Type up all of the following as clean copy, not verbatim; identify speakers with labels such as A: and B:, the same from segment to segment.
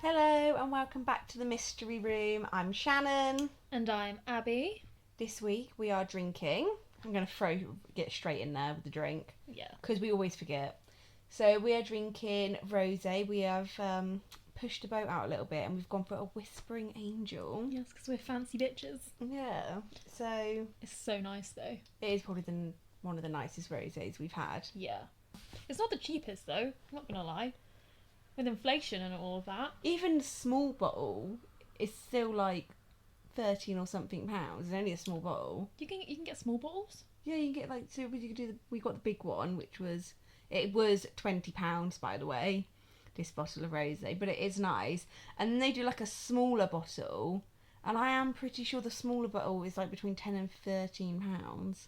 A: Hello and welcome back to the Mystery Room. I'm Shannon.
B: And I'm Abby.
A: This week we are drinking. I'm going to get straight in there with the drink.
B: Yeah.
A: Because we always forget. So we are drinking rosé. We have pushed the boat out a little bit and we've gone for a Whispering Angel.
B: Yes, because we're fancy bitches.
A: Yeah. So
B: It's so nice though.
A: it is probably one of the nicest rosés we've had.
B: Yeah. It's not the cheapest though, I'm not gonna lie. With inflation and all of that.
A: Even the small bottle is still like 13 or something pounds. It's only a small bottle.
B: You can get small bottles?
A: Yeah, you can get like, so we got the big one, which was, it was £20 by the way, this bottle of rosé, but it is nice. And then they do like a smaller bottle, and I am pretty sure the smaller bottle is like between £10 and £13.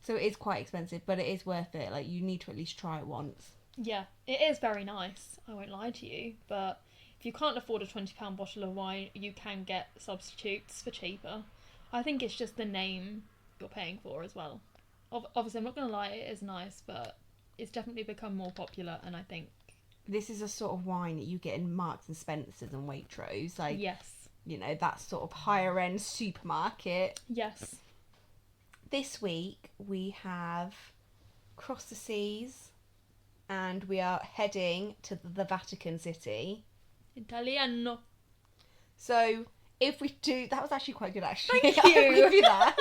A: So it is quite expensive, but it is worth it. Like, you need to at least try it once.
B: Yeah, it is very nice, I won't lie to you, but if you can't afford a £20 bottle of wine, you can get substitutes for cheaper. I think it's just the name you're paying for as well. Obviously, I'm not going to lie, it is nice, but it's definitely become more popular, and I think...
A: This is a sort of wine that you get in Marks and Spencer's and Waitrose. Like,
B: Yes.
A: you know, that sort of higher end supermarket.
B: Yes.
A: This week we have crossed the seas and we are heading to the Vatican City.
B: Italiano.
A: So if we do, that was actually quite good actually.
B: Thank
A: I'll
B: you.
A: give you that.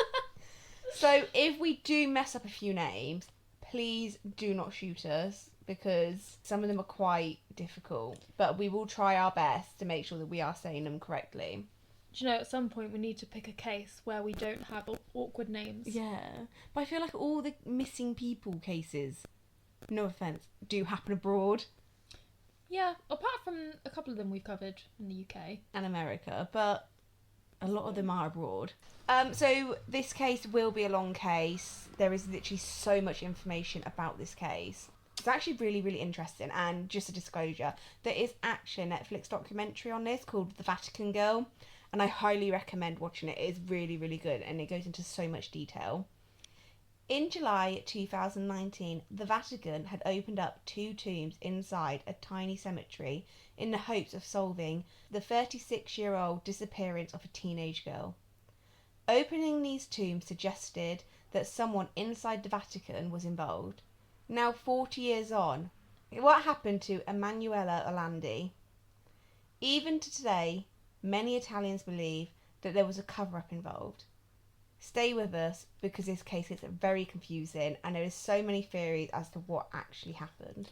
A: So if we do mess up a few names, please do not shoot us because some of them are quite difficult. But we will try our best to make sure that we are saying them correctly.
B: Do you know, at some point we need to pick a case where we don't have awkward names.
A: Yeah, but I feel like all the missing people cases, no offence, do happen abroad.
B: Yeah, apart from a couple of them we've covered in the UK.
A: And America, but a lot of them are abroad. So this case will be a long case. There is literally so much information about this case. It's actually really, really interesting. And just a disclosure, there is actually a Netflix documentary on this called The Vatican Girl. And I highly recommend watching it. It is really, really good and it goes into so much detail. In July 2019, the Vatican had opened up 2 tombs inside a tiny cemetery in the hopes of solving the 36-year-old disappearance of a teenage girl. Opening these tombs suggested that someone inside the Vatican was involved. Now 40 years on, what happened to Emanuela Orlandi? Even to today, many Italians believe that there was a cover-up involved. Stay with us because this case is very confusing and there is so many theories as to what actually happened.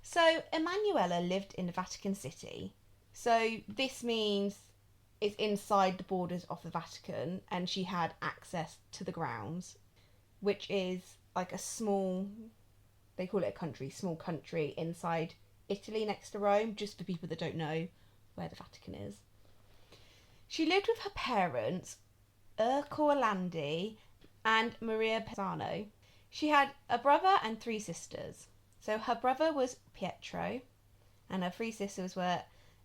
A: So Emanuela lived in the Vatican City. So this means it's inside the borders of the Vatican and she had access to the grounds, which is like a small, they call it a country, small country inside Italy next to Rome, just for people that don't know where the Vatican is. She lived with her parents, Orlandi and Maria Pisano. She had a brother and 3 sisters. So her brother was Pietro and her 3 sisters were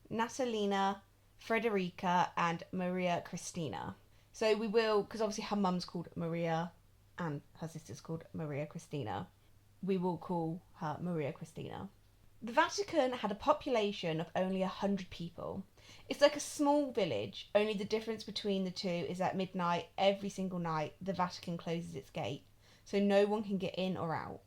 A: Natalina, Frederica and Maria Cristina. So we will, because obviously her mum's called Maria and her sister's called Maria Cristina, we will call her Maria Cristina. The Vatican had a population of only 100 people. It's like a small village, only the difference between the two is at midnight, every single night, the Vatican closes its gate, so no one can get in or out.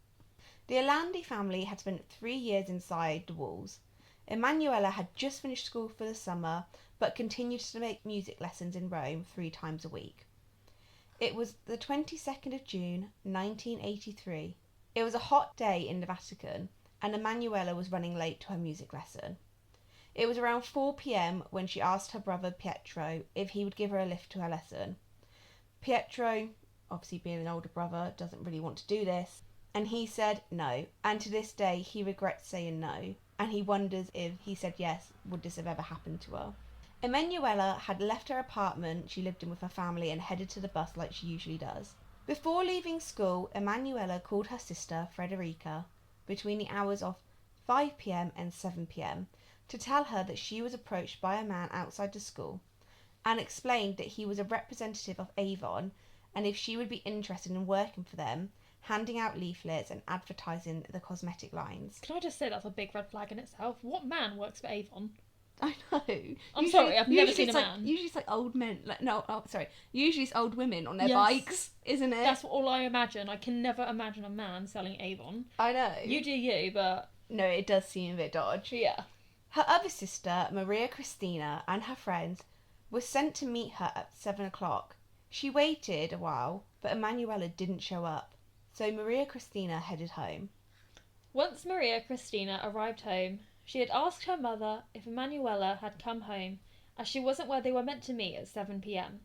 A: The Orlandi family had spent 3 years inside the walls. Emanuela had just finished school for the summer, but continued to make music lessons in Rome 3 times a week. It was the 22nd of June, 1983. It was a hot day in the Vatican, and Emanuela was running late to her music lesson. It was around 4 p.m. when she asked her brother Pietro if he would give her a lift to her lesson. Pietro, obviously being an older brother, doesn't really want to do this, and he said no, and to this day he regrets saying no, and he wonders if he said yes, would this have ever happened to her. Emanuela had left her apartment she lived in with her family and headed to the bus like she usually does. Before leaving school, Emanuela called her sister Frederica between the hours of 5 p.m. and 7 p.m. to tell her that she was approached by a man outside the school and explained that he was a representative of Avon and if she would be interested in working for them, handing out leaflets and advertising the cosmetic lines.
B: Can I just say that's a big red flag in itself? What man works for Avon?
A: I know.
B: I'm sorry, I've never seen a
A: it's
B: man.
A: Usually it's like old men. Like no, oh, sorry. Usually it's old women on their
B: Yes.
A: bikes, isn't it?
B: That's all I imagine. I can never imagine a man selling Avon.
A: I know.
B: You do you, but
A: No, it does seem a bit dodgy.
B: yeah.
A: Her other sister, Maria Christina, and her friends were sent to meet her at 7 o'clock. She waited a while, but Emanuela didn't show up. So Maria Christina headed home.
B: Once Maria Christina arrived home, she had asked her mother if Emanuela had come home, as she wasn't where they were meant to meet at 7 p.m.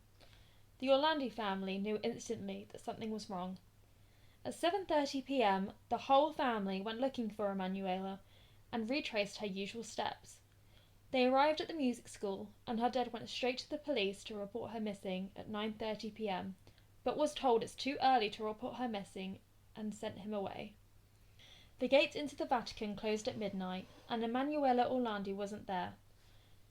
B: The Orlandi family knew instantly that something was wrong. At 7:30 p.m., the whole family went looking for Emanuela and retraced her usual steps. They arrived at the music school, and her dad went straight to the police to report her missing at 9:30 p.m, but was told it's too early to report her missing and sent him away. The gates into the Vatican closed at midnight, and Emanuela Orlandi wasn't there.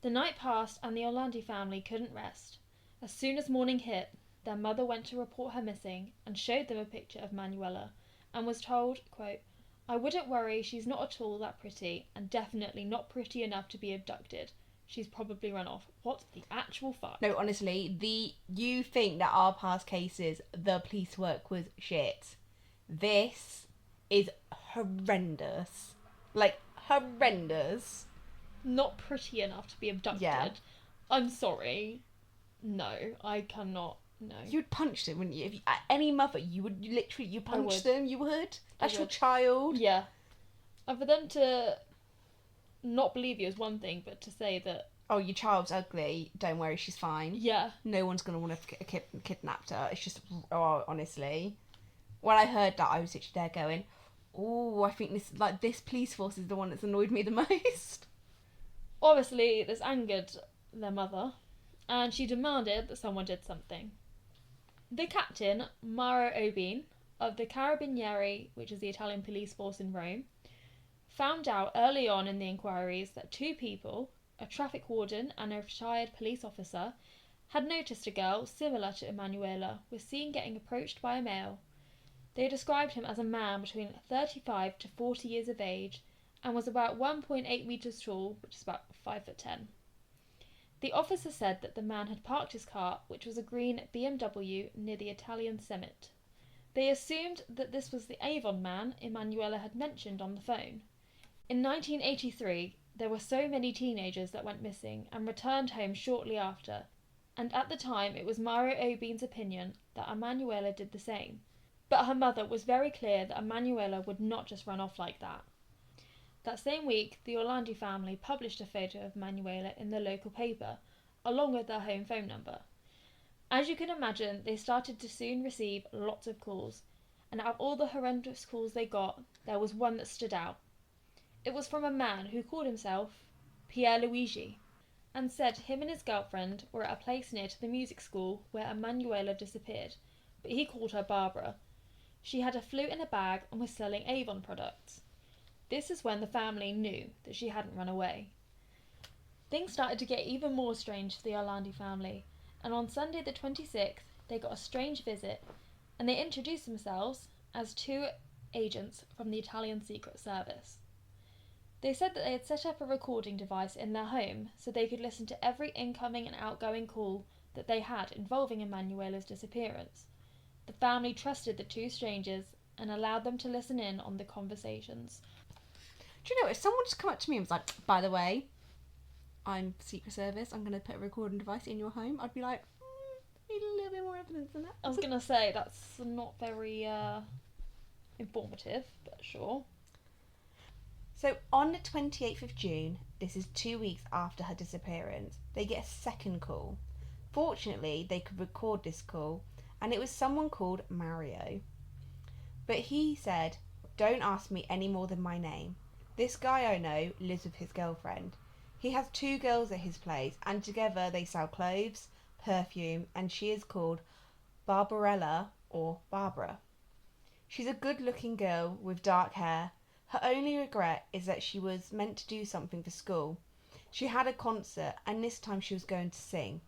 B: The night passed, and the Orlandi family couldn't rest. As soon as morning hit, their mother went to report her missing and showed them a picture of Manuela and was told, quote, "I wouldn't worry, she's not at all that pretty and definitely not pretty enough to be abducted. She's probably run off." What the actual fuck?
A: No, honestly, you think that our past cases, the police work was shit. This is horrendous. Like, horrendous.
B: Not pretty enough to be abducted.
A: Yeah.
B: I'm sorry. No, I cannot. No.
A: You'd punch them, wouldn't you? If you, any mother, you punch
B: would.
A: them, you would. That's
B: I
A: your
B: would.
A: child.
B: Yeah. And for them to not believe you is one thing, but to say that,
A: Oh, your child's ugly, don't worry, she's fine.
B: yeah,
A: No one's going to want to kidnap her. It's just, oh, honestly. When I heard that, I was literally there going, oh, I think this police force is the one that's annoyed me the most.
B: obviously this angered their mother, and she demanded that someone did something. The captain, Mauro Obin, of the Carabinieri, which is the Italian police force in Rome, found out early on in the inquiries that two people, a traffic warden and a retired police officer, had noticed a girl similar to Emanuela was seen getting approached by a male. They described him as a man between 35 to 40 years of age and was about 1.8 metres tall, which is about 5'10". The officer said that the man had parked his car, which was a green BMW, near the Italian Summit. They assumed that this was the Avon man Emanuela had mentioned on the phone. In 1983, there were so many teenagers that went missing and returned home shortly after, and at the time it was Mauro Obin's opinion that Emanuela did the same. But her mother was very clear that Emanuela would not just run off like that. That same week, the Orlandi family published a photo of Emanuela in the local paper, along with their home phone number. As you can imagine, they started to soon receive lots of calls, and out of all the horrendous calls they got, there was one that stood out. It was from a man who called himself Pierre Luigi, and said him and his girlfriend were at a place near to the music school where Emanuela disappeared, but he called her Barbara. She had a flute in a bag and was selling Avon products. This is when the family knew that she hadn't run away. Things started to get even more strange for the Orlandi family, and on Sunday the 26th they got a strange visit, and they introduced themselves as two agents from the Italian Secret Service. They said that they had set up a recording device in their home so they could listen to every incoming and outgoing call that they had involving Emanuela's disappearance. The family trusted the two strangers and allowed them to listen in on the conversations.
A: Do you know, if someone just come up to me and was like, by the way, I'm Secret Service, I'm going to put a recording device in your home, I'd be like, need a little bit more evidence than that.
B: I was going to say, that's not very informative, but sure.
A: So on the 28th of June, this is 2 weeks after her disappearance, they get a second call. Fortunately, they could record this call, and it was someone called Mario. But he said, "Don't ask me any more than my name. This guy I know lives with his girlfriend. He has two girls at his place, and together they sell clothes, perfume, and she is called Barbarella or Barbara. She's a good-looking girl with dark hair. Her only regret is that she was meant to do something for school. She had a concert, and this time she was going to sing."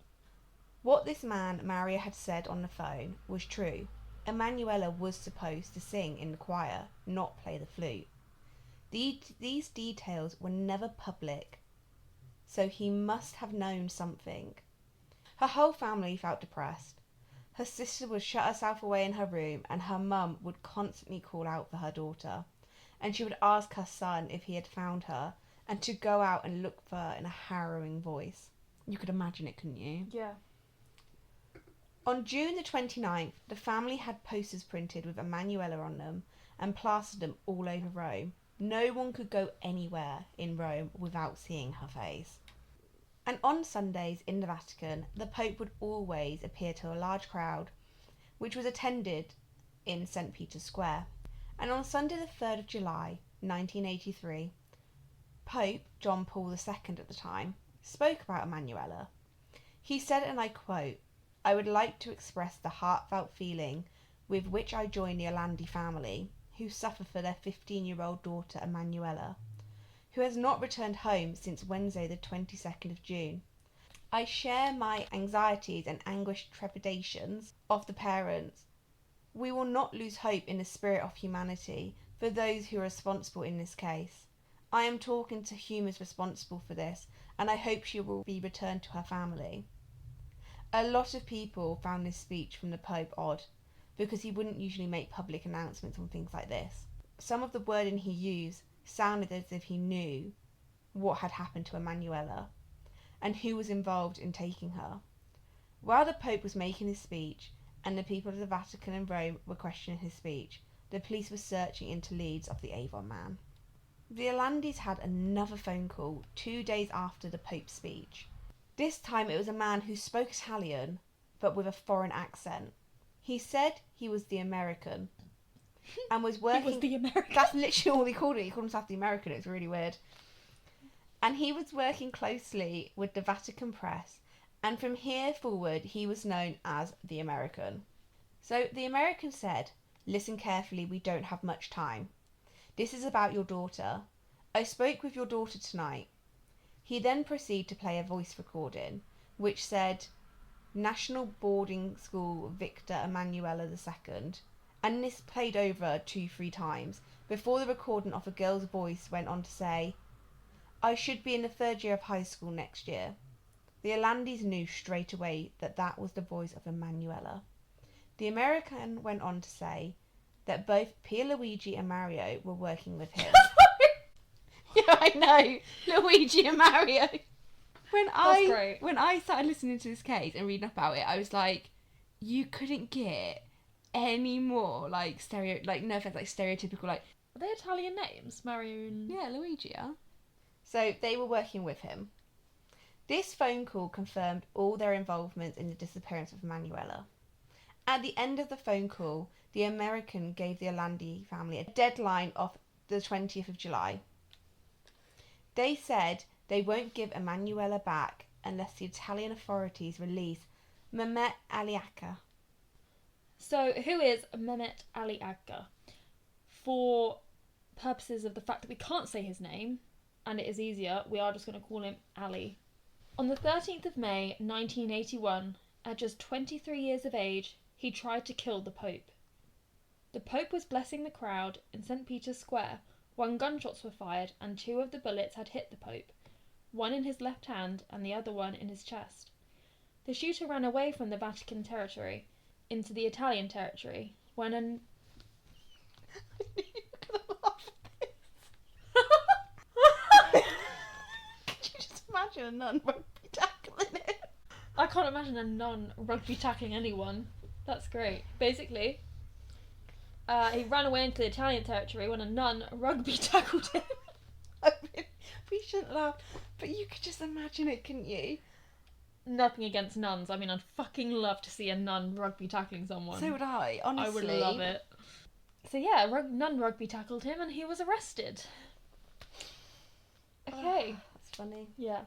A: What this man, Mario, had said on the phone was true. Emanuela was supposed to sing in the choir, not play the flute. These details were never public. so he must have known something. Her whole family felt depressed. Her sister would shut herself away in her room, and her mum would constantly call out for her daughter, and she would ask her son if he had found her, and to go out and look for her in a harrowing voice. You could imagine it, couldn't you?
B: Yeah.
A: On June the 29th, the family had posters printed with Emanuela on them and plastered them all over Rome. No one could go anywhere in Rome without seeing her face. And on Sundays in the Vatican, the Pope would always appear to a large crowd, which was attended in St. Peter's Square. And on Sunday the 3rd of July, 1983, Pope John Paul II at the time spoke about Emanuela. He said, and I quote, "I would like to express the heartfelt feeling with which I join the Orlandi family, who suffer for their 15-year-old daughter Emanuela, who has not returned home since Wednesday the 22nd of June. I share my anxieties and anguished trepidations of the parents. We will not lose hope in the spirit of humanity for those who are responsible in this case. I am talking to humans responsible for this, and I hope she will be returned to her family." A lot of people found this speech from the Pope odd, because he wouldn't usually make public announcements on things like this. Some of the wording he used sounded as if he knew what had happened to Emanuela and who was involved in taking her. While the Pope was making his speech and the people of the Vatican and Rome were questioning his speech, the police were searching into leads of the Avon man. The Orlandis had another phone call 2 days after the Pope's speech. This time it was a man who spoke Italian, but with a foreign accent. He said he was the American and was working...
B: He was the American?
A: That's literally all he called it. He called himself the American. It's really weird. And he was working closely with the Vatican press, and from here forward he was known as the American. So the American said, "Listen carefully, we don't have much time. This is about your daughter. I spoke with your daughter tonight." He then proceeded to play a voice recording, which said, "National Boarding School Victor Emanuela II," and this played over 2-3 times before the recording of a girl's voice went on to say, "I should be in the 3rd year of high school next year." The Orlandis knew straight away that that was the voice of Emanuela. The American went on to say that both Pierluigi and Mario were working with him. Yeah, I know. Luigi and Mario. When I started listening to this case and reading about it, I was like, you couldn't get any more no offense, stereotypical
B: Are they Italian names? Mario and...
A: Yeah, Luigi, yeah. So they were working with him. This phone call confirmed all their involvement in the disappearance of Emanuela. At the end of the phone call, the American gave the Orlandi family a deadline of the 20th of July. They said they won't give Emanuela back unless the Italian authorities release Mehmet Ali Agca.
B: So, who is Mehmet Ali Agca? For purposes of the fact that we can't say his name, and it is easier, we are just going to call him Ali. On the 13th of May 1981, at just 23 years of age, he tried to kill the Pope. The Pope was blessing the crowd in St. Peter's Square when gunshots were fired and 2 of the bullets had hit the Pope, one in his left hand and the other one in his chest. The shooter ran away from the Vatican territory into the Italian territory when
A: I knew you were gonna laugh at this. Could you just imagine a nun rugby tackling it?
B: I can't imagine a nun rugby tackling anyone. That's great. Basically, he ran away into the Italian territory when a nun rugby tackled him.
A: I mean, we shouldn't laugh, but you could just imagine it, couldn't you?
B: Nothing against nuns. I mean, I'd fucking love to see a nun rugby tackling someone.
A: So would I, honestly.
B: I would love it. So yeah, nun rugby tackled him and he was arrested. Okay.
A: That's funny.
B: Yeah.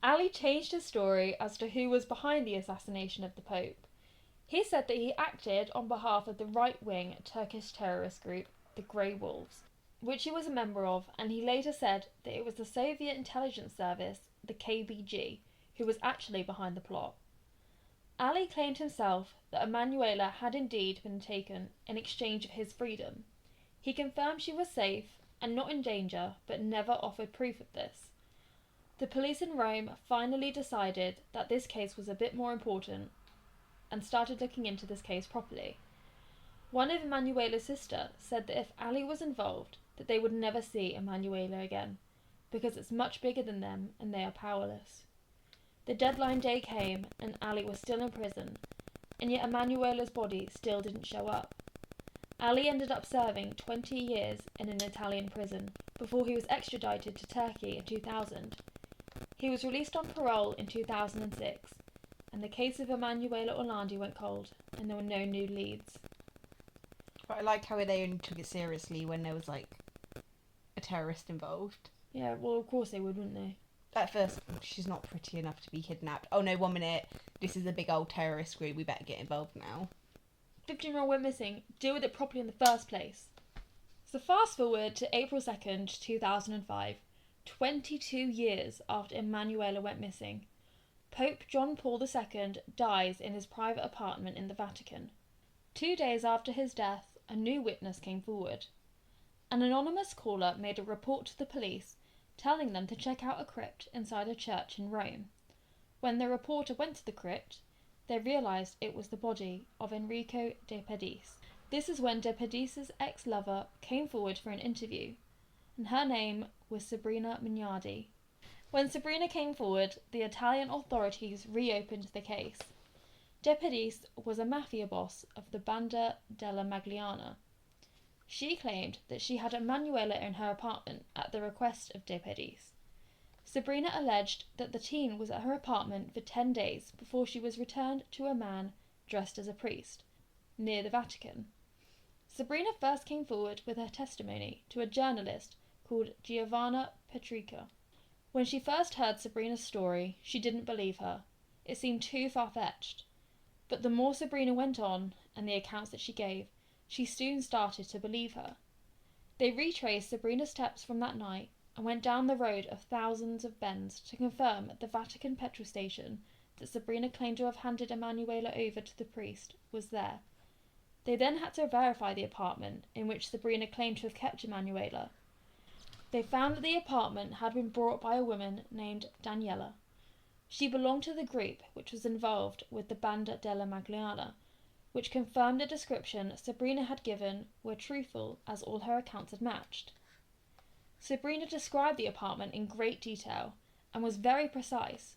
B: Ali changed his story as to who was behind the assassination of the Pope. He said that he acted on behalf of the right-wing Turkish terrorist group, the Grey Wolves, which he was a member of, and he later said that it was the Soviet intelligence service, the KGB, who was actually behind the plot. Ali claimed himself that Emanuela had indeed been taken in exchange for his freedom. He confirmed she was safe and not in danger, but never offered proof of this. The police in Rome finally decided that this case was a bit more important and started looking into this case properly. One of Emanuela's sisters said that if Ali was involved, that they would never see Emanuela again, because it's much bigger than them and they are powerless. The deadline day came and Ali was still in prison, and yet Emanuela's body still didn't show up. Ali ended up serving 20 years in an Italian prison before he was extradited to Turkey in 2000. He was released on parole in 2006, and the case of Emanuela Orlandi went cold, and there were no new leads.
A: But I like how they only took it seriously when there was, like, a terrorist involved.
B: Yeah, well, of course they would, wouldn't they?
A: At first, she's not pretty enough to be kidnapped. Oh no, 1 minute. This is a big old terrorist group. We better get involved now.
B: 15-year-old went missing. Deal with it properly in the first place. So fast forward to April 2nd, 2005, 22 years after Emanuela went missing. Pope John Paul II dies in his private apartment in the Vatican. 2 days after his death, a new witness came forward. An anonymous caller made a report to the police, telling them to check out a crypt inside a church in Rome. When the reporter went to the crypt, they realised it was the body of Enrico de Pedis. This is when de Pedis' ex-lover came forward for an interview, and her name was Sabrina Mignardi. When Sabrina came forward, the Italian authorities reopened the case. De Pedis was a mafia boss of the Banda della Magliana. She claimed that she had Emanuela in her apartment at the request of De Pedis. Sabrina alleged that the teen was at her apartment for 10 days before she was returned to a man dressed as a priest, near the Vatican. Sabrina first came forward with her testimony to a journalist called Giovanna Petrica. When she first heard Sabrina's story, she didn't believe her. It seemed too far-fetched. But the more Sabrina went on, and the accounts that she gave, she soon started to believe her. They retraced Sabrina's steps from that night and went down the road of thousands of bends to confirm at the Vatican petrol station that Sabrina claimed to have handed Emanuela over to the priest was there. They then had to verify the apartment in which Sabrina claimed to have kept Emanuela. They found that the apartment had been bought by a woman named Daniela. She belonged to the group which was involved with the Banda della Magliana, which confirmed the description Sabrina had given were truthful as all her accounts had matched. Sabrina described the apartment in great detail and was very precise.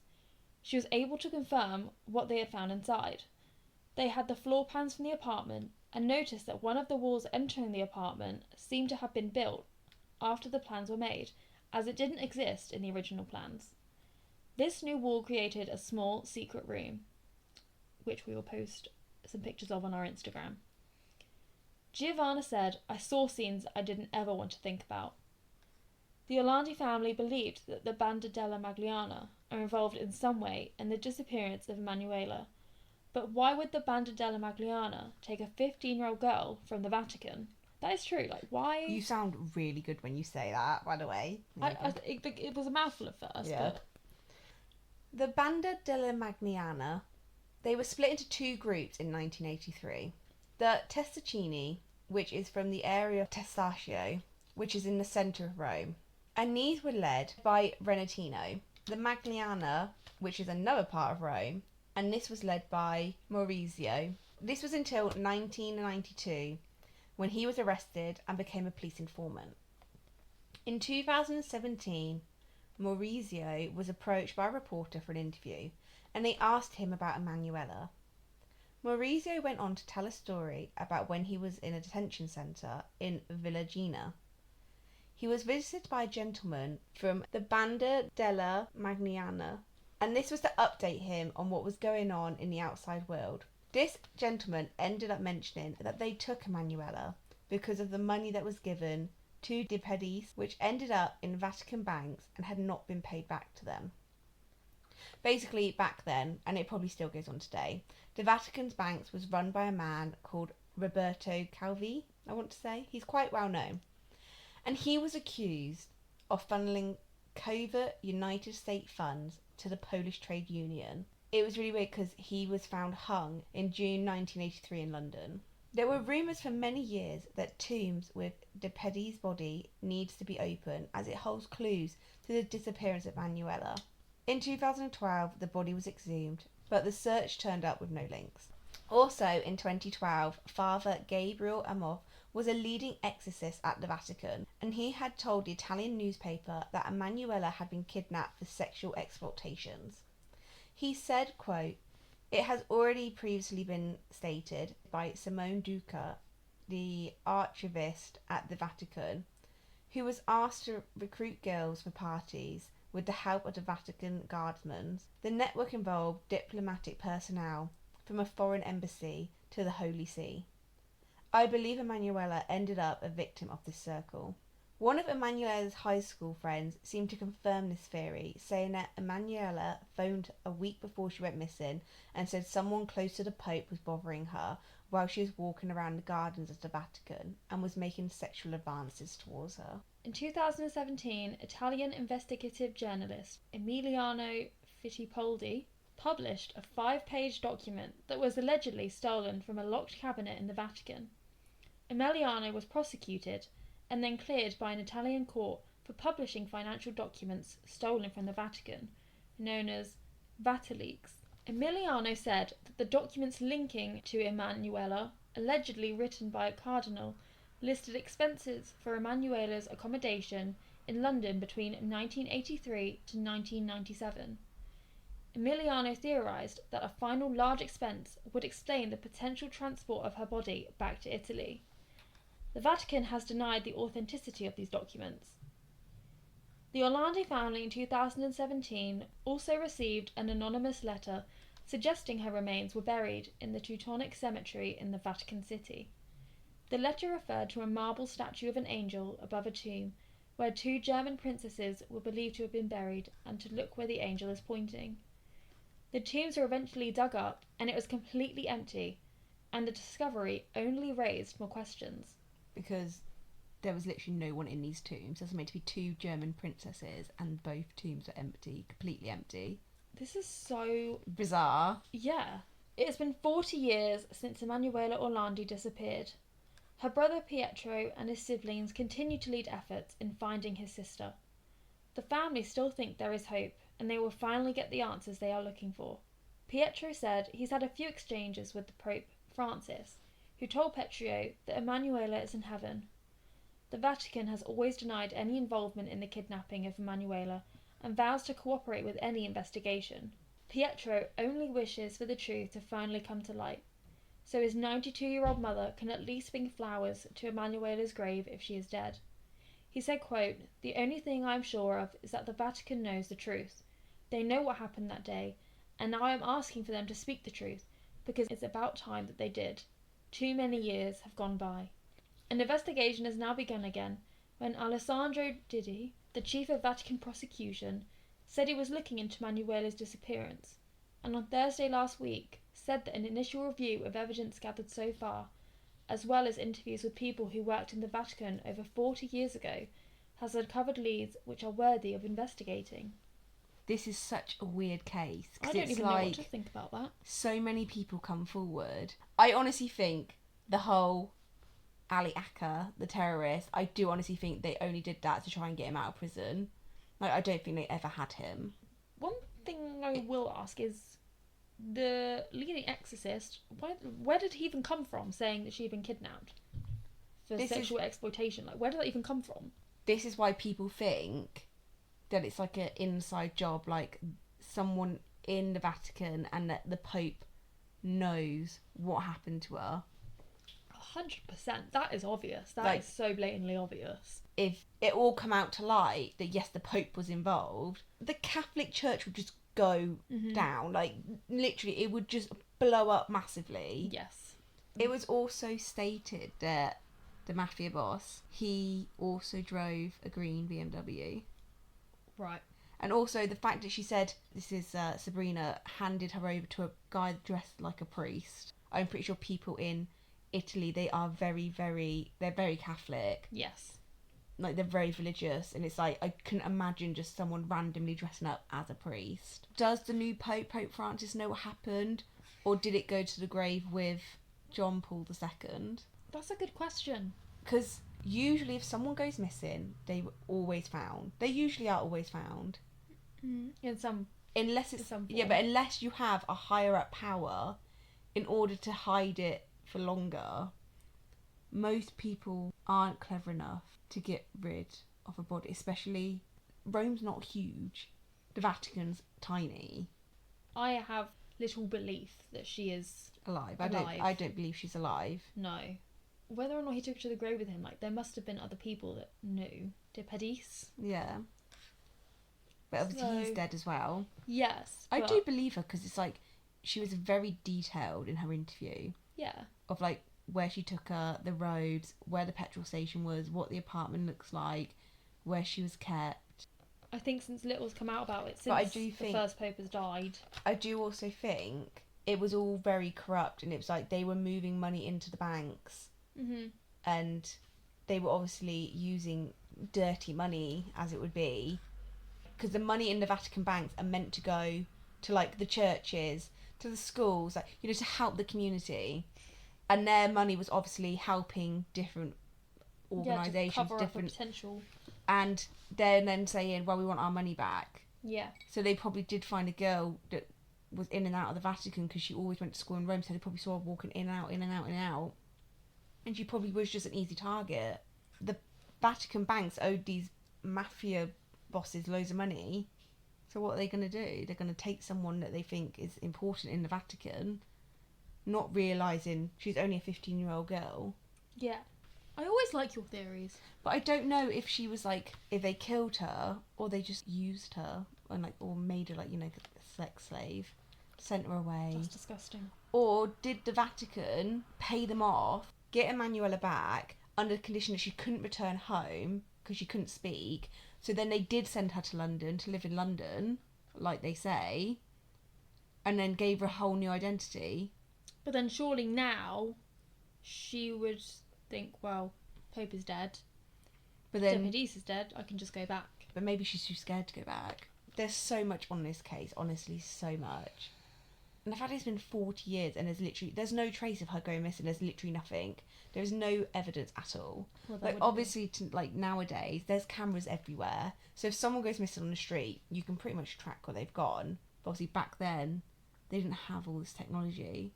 B: She was able to confirm what they had found inside. They had the floor plans from the apartment and noticed that one of the walls entering the apartment seemed to have been built after the plans were made, as it didn't exist in the original plans. This new wall created a small secret room, which we will post some pictures of on our Instagram. Giovanna said, "I saw scenes I didn't ever want to think about." The Orlandi family believed that the Banda della Magliana are involved in some way in the disappearance of Emanuela. But why would the Banda della Magliana take a 15-year-old girl from the Vatican? That is true. Like, why?
A: You sound really good when you say that, by the way.
B: It was a mouthful at first,
A: Yeah.
B: but
A: The Banda della Magliana, they were split into two groups in 1983. The Testaccini, which is from the area of Testaccio, which is in the centre of Rome, and these were led by Renatino. The Magliana, which is another part of Rome, and this was led by Maurizio. This was until 1992, when he was arrested and became a police informant. In 2017, Maurizio was approached by a reporter for an interview, and they asked him about Emanuela. Maurizio went on to tell a story about when he was in a detention centre in Villagina. He was visited by a gentleman from the Banda della Magliana, and this was to update him on what was going on in the outside world. This gentleman ended up mentioning that they took Emanuela because of the money that was given to De Pedis, which ended up in Vatican banks and had not been paid back to them. Basically, back then, and it probably still goes on today, the Vatican's banks was run by a man called Roberto Calvi, I want to say. He's quite well known. And he was accused of funneling covert United States funds to the Polish trade union. It was really weird because he was found hung in June 1983 in London. There were rumours for many years that tombs with De Pedi's body needs to be open as it holds clues to the disappearance of Emanuela. In 2012, the body was exhumed, but the search turned up with no links. Also, in 2012, Father Gabriel Amor was a leading exorcist at the Vatican, and he had told the Italian newspaper that Emanuela had been kidnapped for sexual exploitations. He said, quote, "It has already previously been stated by Simone Duca, the archivist at the Vatican, who was asked to recruit girls for parties with the help of the Vatican guardsmen. The network involved diplomatic personnel from a foreign embassy to the Holy See. I believe Emanuela ended up a victim of this circle." One of Emanuela's high school friends seemed to confirm this theory, saying that Emanuela phoned a week before she went missing and said someone close to the Pope was bothering her while she was walking around the gardens of the Vatican and was making sexual advances towards her.
B: In 2017, Italian investigative journalist Emiliano Fittipaldi published a 5-page document that was allegedly stolen from a locked cabinet in the Vatican. Emiliano was prosecuted and then cleared by an Italian court for publishing financial documents stolen from the Vatican, known as Vatileaks. Emiliano said that the documents linking to Emanuela, allegedly written by a cardinal, listed expenses for Emanuela's accommodation in London between 1983 to 1997. Emiliano theorised that a final large expense would explain the potential transport of her body back to Italy. The Vatican has denied the authenticity of these documents. The Orlandi family in 2017 also received an anonymous letter suggesting her remains were buried in the Teutonic Cemetery in the Vatican City. The letter referred to a marble statue of an angel above a tomb where 2 German princesses were believed to have been buried and to look where the angel is pointing. The tombs were eventually dug up and it was completely empty, and the discovery only raised more questions.
A: Because there was literally no one in these tombs. There's meant to be 2 German princesses and both tombs are empty, completely empty.
B: This is so
A: bizarre.
B: Yeah. It has been 40 years since Emanuela Orlandi disappeared. Her brother Pietro and his siblings continue to lead efforts in finding his sister. The family still think there is hope and they will finally get the answers they are looking for. Pietro said he's had a few exchanges with the Pope Francis, who told Pietro that Emanuela is in heaven. The Vatican has always denied any involvement in the kidnapping of Emanuela and vows to cooperate with any investigation. Pietro only wishes for the truth to finally come to light, so his 92-year-old mother can at least bring flowers to Emanuela's grave if she is dead. He said, quote, "The only thing I am sure of is that the Vatican knows the truth. They know what happened that day, and now I am asking for them to speak the truth, because it's about time that they did. Too many years have gone by." An investigation has now begun again when Alessandro Didi, the chief of Vatican prosecution, said he was looking into Emanuela's disappearance, and on Thursday last week said that an initial review of evidence gathered so far, as well as interviews with people who worked in the Vatican over 40 years ago, has uncovered leads which are worthy of investigating.
A: This is such a weird case.
B: I don't even know what to think about that.
A: So many people come forward. I honestly think the whole Ali Akka, the terrorist, I do honestly think they only did that to try and get him out of prison. Like, I don't think they ever had him.
B: One thing I will ask is, the leading exorcist, where did he even come from saying that she'd been kidnapped for sexual exploitation? Like, where did that even come from?
A: This is why people think that it's like an inside job, like someone in the Vatican, and that the Pope knows what happened to her.
B: 100%. That is obvious. That is so blatantly obvious.
A: If it all come out to light that yes, the Pope was involved, the Catholic Church would just go down. Like, literally, it would just blow up massively.
B: Yes.
A: It was also stated that the mafia boss, he also drove a green BMW.
B: Right.
A: And also the fact that she said, this is Sabrina, handed her over to a guy dressed like a priest. I'm pretty sure people in Italy, they are they're very Catholic.
B: Yes.
A: Like, they're very religious, and it's like, I couldn't imagine just someone randomly dressing up as a priest. Does the new Pope Francis, know what happened? Or did it go to the grave with John Paul II?
B: That's a good question.
A: Because usually if someone goes missing, they were always found. They usually are always found.
B: In some
A: Unless it's...
B: some
A: Yeah,
B: form.
A: but unless you have a higher up power in order to hide it for longer, most people aren't clever enough to get rid of a body, especially... Rome's not huge. The Vatican's tiny.
B: I have little belief that she is
A: Alive.
B: Alive.
A: I don't believe she's alive.
B: no. Whether or not he took her to the grave with him, like there must have been other people that knew. De Pedis?
A: Yeah. But obviously he's dead as well.
B: Yes.
A: I
B: but-
A: do believe her because it's like she was very detailed in her interview
B: Yeah.
A: of like where she took her, the roads, where the petrol station was, what the apartment looks like, where she was kept.
B: I think since little's come out about it,
A: But I
B: since
A: do
B: the
A: think-
B: first pope has died.
A: I do also think it was all very corrupt, and it was like they were moving money into the banks, and they were obviously using dirty money, as it would be, because the money in the Vatican banks are meant to go to like the churches, to the schools, like, you know, to help the community, and their money was obviously helping different organisations,
B: to cover up a
A: different,
B: potential.
A: and they're then saying, well, we want our money back.
B: Yeah.
A: So they probably did find a girl that was in and out of the Vatican because she always went to school in Rome, so they probably saw her walking in and out, in and out, in and out. And she probably was just an easy target. The Vatican banks owed these mafia bosses loads of money. So what are they going to do? They're going to take someone that they think is important in the Vatican, not realising she's only a 15-year-old girl.
B: Yeah. I always like your theories.
A: But I don't know if she was like, if they killed her or they just used her and like, or made her like, you know, a sex slave, sent her away.
B: That's disgusting.
A: Or did the Vatican pay them off, get Emanuela back under the condition that she couldn't return home because she couldn't speak? So then they did send her to London to live in London, like they say, and then gave her a whole new identity.
B: But then surely now she would think, well, Pope is dead.
A: But then,
B: Deputies is dead. I can just go back.
A: but maybe she's too scared to go back. There's so much on this case, honestly, so much. And the fact it's been 40 years and there's no trace of her going missing. There's literally nothing. There is no evidence at all.
B: Well,
A: Like, obviously, like nowadays, there's cameras everywhere. So if someone goes missing on the street, you can pretty much track where they've gone. But obviously, back then, they didn't have all this technology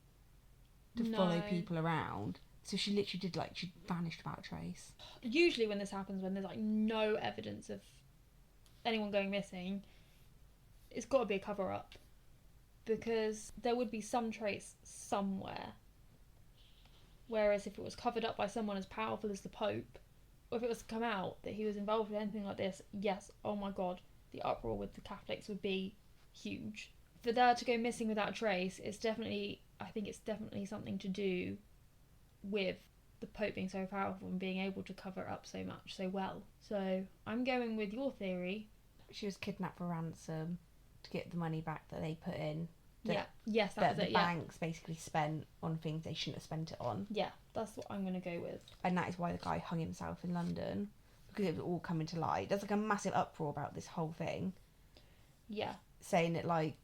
A: to follow people around. So she literally did, like, she vanished without a trace.
B: Usually when this happens, when there's like no evidence of anyone going missing, it's got to be a cover-up. Because there would be some trace somewhere. Whereas if it was covered up by someone as powerful as the Pope, or if it was to come out that he was involved in anything like this, yes, oh my god, the uproar with the Catholics would be huge. For there to go missing without a trace, I think it's definitely something to do with the Pope being so powerful and being able to cover it up so much, so well. So I'm going with your theory.
A: She was kidnapped for ransom to get the money back that they put in.
B: Yes,
A: That
B: was
A: the
B: it,
A: banks basically spent on things they shouldn't have spent it on.
B: Yeah, that's what I'm going to go with.
A: And that is why the guy hung himself in London, because it was all coming to light. There's like a massive uproar about this whole thing,
B: Yeah.
A: saying that like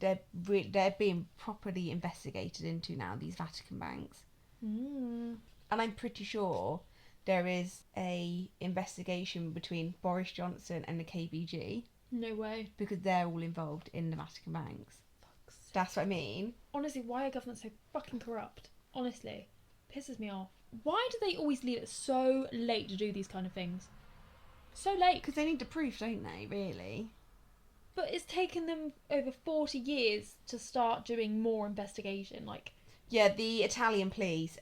A: they're being properly investigated into now, these Vatican banks. And I'm pretty sure there is a investigation between Boris Johnson and the KBG,
B: No way.
A: because they're all involved in the Vatican banks. That's what I mean.
B: Honestly, why are governments so fucking corrupt? Honestly, pisses me off. Why do they always leave it so late to do these kind of things? So late.
A: Because they need the proof, don't they, really?
B: But it's taken them over 40 years to start doing more investigation. Like,
A: Yeah, the Italian police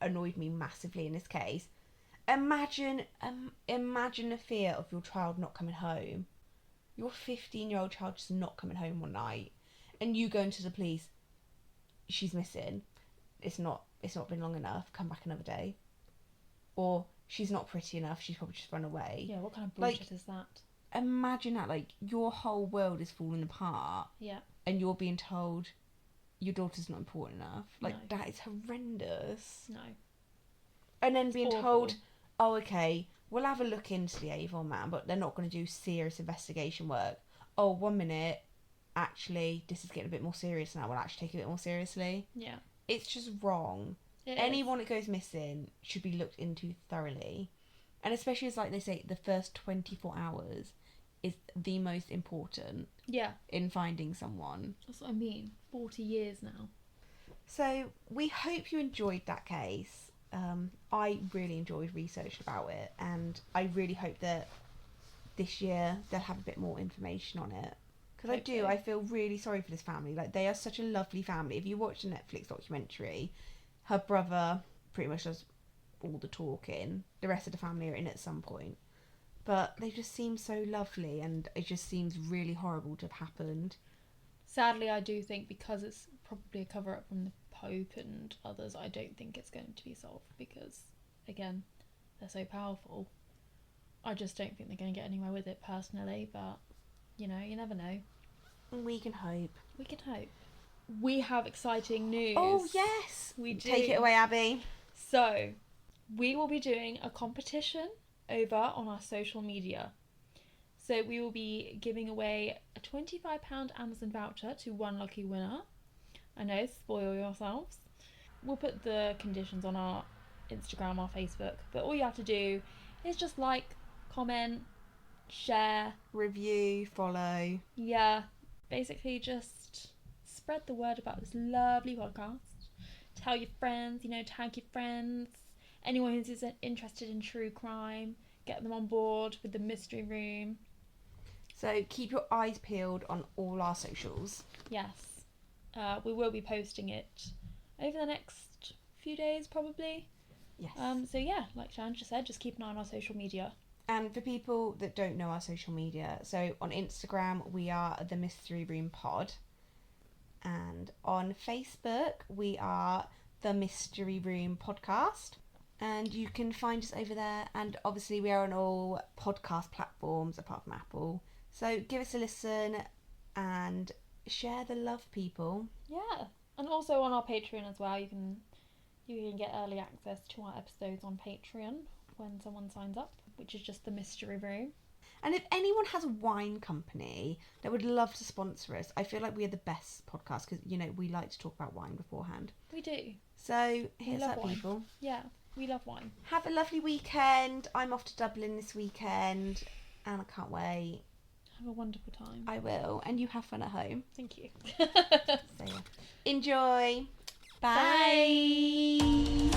A: annoyed me massively in this case. Imagine the fear of your child not coming home. Your 15-year-old child just not coming home one night, and you going to the police. She's missing. It's not been long enough. Come back another day. Or she's not pretty enough. She's probably just run away.
B: yeah, what kind of bullshit
A: Like,
B: is that?
A: Imagine that. Like, your whole world is falling apart.
B: Yeah.
A: And you're being told your daughter's not important enough. Like,
B: No.
A: that is horrendous.
B: No.
A: And then being
B: awful.
A: told, oh, okay, we'll have a look into the Avon man, but they're not going to do serious investigation work. Oh, 1 minute, actually, this is getting a bit more serious now. We'll actually take it a bit more seriously.
B: Yeah.
A: It's just wrong. Anyone that goes missing should be looked into thoroughly. And especially as, like they say, the first 24 hours is the most important in finding someone.
B: That's what I mean. 40 years now.
A: So we hope you enjoyed that case. I really enjoyed researching about it, and I really hope that this year they'll have a bit more information on it. Because I feel really sorry for this family. Like, they are such a lovely family. If you watch the Netflix documentary, her brother pretty much does all the talking. The rest of the family are in at some point. But they just seem so lovely, and it just seems really horrible to have happened.
B: Sadly, I do think because it's probably a cover-up from the Pope and others, I don't think it's going to be solved because, again, they're so powerful. I just don't think they're going to get anywhere with it personally, but, you know, you never know.
A: We can hope.
B: We can hope. We have exciting news.
A: Oh, yes!
B: We do.
A: Take it away, Abby.
B: So, we will be doing a competition over on our social media. So we will be giving away a £25 Amazon voucher to one lucky winner. I know, spoil yourselves. We'll put the conditions on our Instagram, our Facebook, but all you have to do is just like, comment, share,
A: review, follow.
B: Yeah, basically just spread the word about this lovely podcast. Tell your friends, you know, tag your friends. Anyone who's interested in true crime, get them on board with the mystery room.
A: So keep your eyes peeled on all our socials.
B: Yes. We will be posting it over the next few days, probably.
A: Yes.
B: So yeah, like Shan just said, just keep an eye on our social media.
A: And for people that don't know our social media, so on Instagram, we are The Mystery Room Pod. And on Facebook, we are The Mystery Room Podcast. And you can find us over there. And obviously, we are on all podcast platforms apart from Apple. So give us a listen and share the love, people.
B: Yeah. And also on our Patreon as well, you can get early access to our episodes on Patreon when someone signs up, which is just The Mystery Room.
A: And if anyone has a wine company that would love to sponsor us, I feel like we are the best podcast because, you know, we like to talk about wine beforehand.
B: We do.
A: So here's that, people.
B: Yeah, we love wine.
A: Have a lovely weekend. I'm off to Dublin this weekend and I can't wait.
B: Have a wonderful time.
A: I will. And you have fun at home.
B: Thank you.
A: So, yeah. Enjoy. Bye.